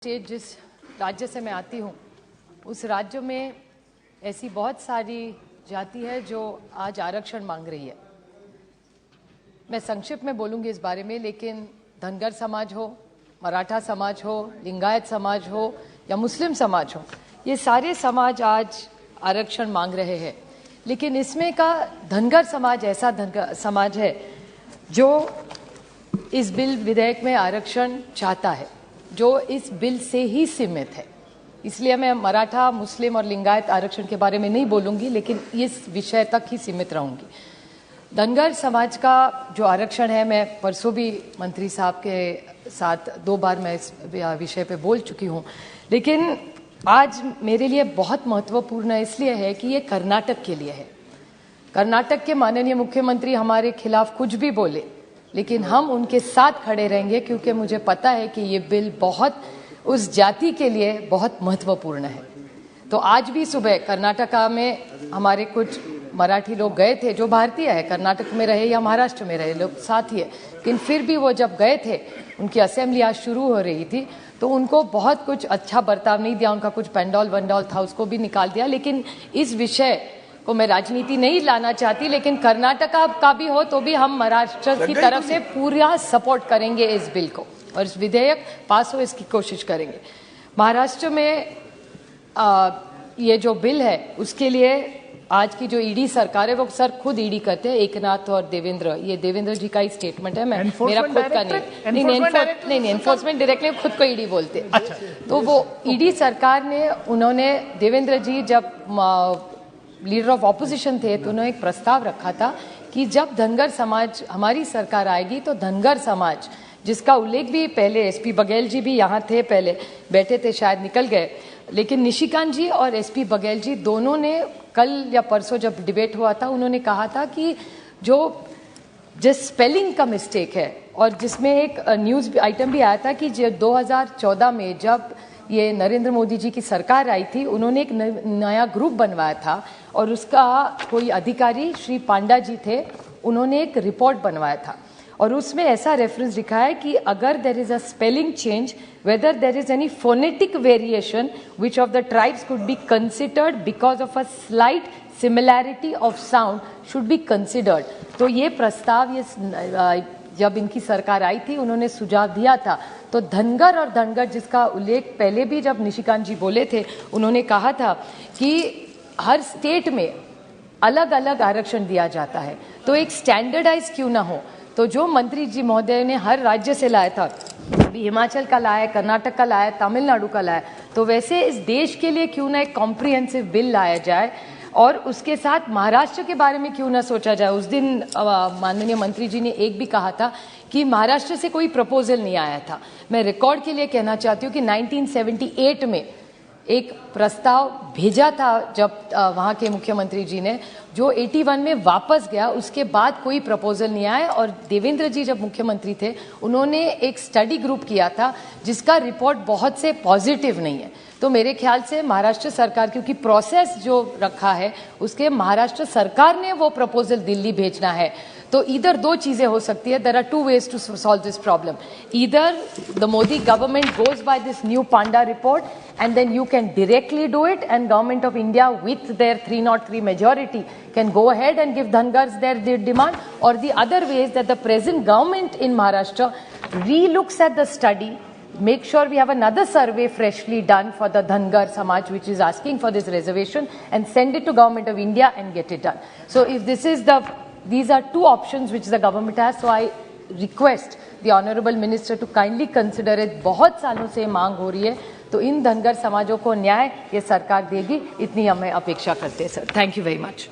State जिस राज्य से मैं आती हूँ उस राज्य में ऐसी बहुत सारी जाति है जो आज आरक्षण मांग रही है। मैं संक्षिप्त में बोलूँगी इस बारे में, लेकिन धनगर समाज हो, मराठा समाज हो, लिंगायत समाज हो या मुस्लिम समाज हो, ये सारे समाज आज आरक्षण मांग रहे हैं। लेकिन इसमें का धनगर समाज ऐसा धनगर समाज है जो इस बिल विधेयक में आरक्षण चाहता है, जो इस बिल से ही सीमित है। इसलिए मैं मराठा, मुस्लिम और लिंगायत आरक्षण के बारे में नहीं बोलूंगी, लेकिन इस विषय तक ही सीमित रहूंगी। धनगर समाज का जो आरक्षण है, मैं परसों भी मंत्री साहब के साथ 2 बार मैं इस विषय पे बोल चुकी हूँ, लेकिन आज मेरे लिए बहुत महत्वपूर्ण इसलिए है कि ये कर्नाटक के लिए है। कर्नाटक के माननीय मुख्यमंत्री हमारे खिलाफ कुछ भी बोले, लेकिन हम उनके साथ खड़े रहेंगे, क्योंकि मुझे पता है कि ये बिल बहुत उस जाति के लिए बहुत महत्वपूर्ण है। तो आज भी सुबह कर्नाटका में हमारे कुछ मराठी लोग गए थे, जो भारतीय है, कर्नाटक में रहे या महाराष्ट्र में रहे, लोग साथ ही है, लेकिन फिर भी वो जब गए थे, उनकी असेंबली आज शुरू हो रही थी, तो उनको बहुत कुछ अच्छा बर्ताव नहीं दिया, उनका कुछ पेंडॉल वंडॉल था उसको भी निकाल दिया। लेकिन इस विषय को मैं राजनीति नहीं लाना चाहती, लेकिन कर्नाटका का भी हो तो भी हम महाराष्ट्र की तरफ से पूरा सपोर्ट करेंगे इस बिल को, और इस विधेयक पास हो इसकी कोशिश करेंगे। महाराष्ट्र में ये जो बिल है उसके लिए आज की जो ईडी सरकार है, वो सर खुद ईडी करते हैं, एकनाथ और देवेंद्र, ये देवेंद्र जी का ही स्टेटमेंट है, मैं मेरा खुद का नहीं, एनफोर्समेंट डायरेक्टली खुद को ईडी बोलते हैं। अच्छा। तो वो ईडी सरकार ने, उन्होंने देवेंद्र जी जब लीडर ऑफ ऑपोजिशन थे तो उन्होंने एक प्रस्ताव रखा था कि जब धनगर समाज हमारी सरकार आएगी तो धनगर समाज, जिसका उल्लेख भी पहले एसपी बघेल जी भी यहाँ थे, पहले बैठे थे, शायद निकल गए, लेकिन निशिकांत जी और एसपी बघेल जी दोनों ने कल या परसों जब डिबेट हुआ था, उन्होंने कहा था कि जिस स्पेलिंग का मिस्टेक है, और जिसमें एक न्यूज़ आइटम भी आया था कि 2014 में जब ये नरेंद्र मोदी जी की सरकार आई थी, उन्होंने एक नया ग्रुप बनवाया था, और उसका कोई अधिकारी श्री पांडा जी थे, उन्होंने एक रिपोर्ट बनवाया था, और उसमें ऐसा रेफरेंस लिखा है कि अगर there is a spelling change, whether there is any phonetic variation which of the tribes could be considered because of a slight similarity of sound should be considered. तो ये प्रस्ताव जब इनकी सरकार आई थी, उन्होंने सुझाव दिया था। तो धनगर और धनगर, जिसका उल्लेख पहले भी जब निशिकांत जी बोले थे, उन्होंने कहा था कि हर स्टेट में अलग अलग आरक्षण दिया जाता है, तो एक स्टैंडर्डाइज क्यों ना हो। तो जो मंत्री जी महोदय ने हर राज्य से लाया था, अभी हिमाचल का लाया, कर्नाटक का लाया, तमिलनाडु का लाया, तो वैसे इस देश के लिए क्यों ना एक कॉम्प्रिहेंसिव बिल लाया जाए, और उसके साथ महाराष्ट्र के बारे में क्यों ना सोचा जाए। उस दिन माननीय मंत्री जी ने एक भी कहा था कि महाराष्ट्र से कोई प्रपोजल नहीं आया था। मैं रिकॉर्ड के लिए कहना चाहती हूँ कि 1978 में एक प्रस्ताव भेजा था जब वहाँ के मुख्यमंत्री जी ने, जो 81 में वापस गया, उसके बाद कोई प्रपोजल नहीं आया। और देवेंद्र जी जब मुख्यमंत्री थे, उन्होंने एक स्टडी ग्रुप किया था जिसका रिपोर्ट बहुत से पॉजिटिव नहीं है। तो मेरे ख्याल से महाराष्ट्र सरकार, क्योंकि प्रोसेस जो रखा है उसके महाराष्ट्र सरकार ने वो प्रपोजल दिल्ली भेजना है, तो इधर 2 चीजें हो सकती है। There are 2 ways to solve this problem. Either the Modi government goes by this new Panda report and then you can directly do it, and government of India with their 303 majority can go ahead and give Dhangars their demand, or the other way is that the present government in Maharashtra re-looks at the study, make sure we have another survey freshly done for the Dhangar Samaj which is asking for this reservation, and send it to government of India and get it done. So if these are 2 options which the government has, so I request the honorable minister to kindly consider it. बहुत सालों से मांग हो रही है, तो इन धनगर समाजों को न्याय ये सरकार देगी, इतनी हमें अपेक्षा करते हैं sir. Thank you very much.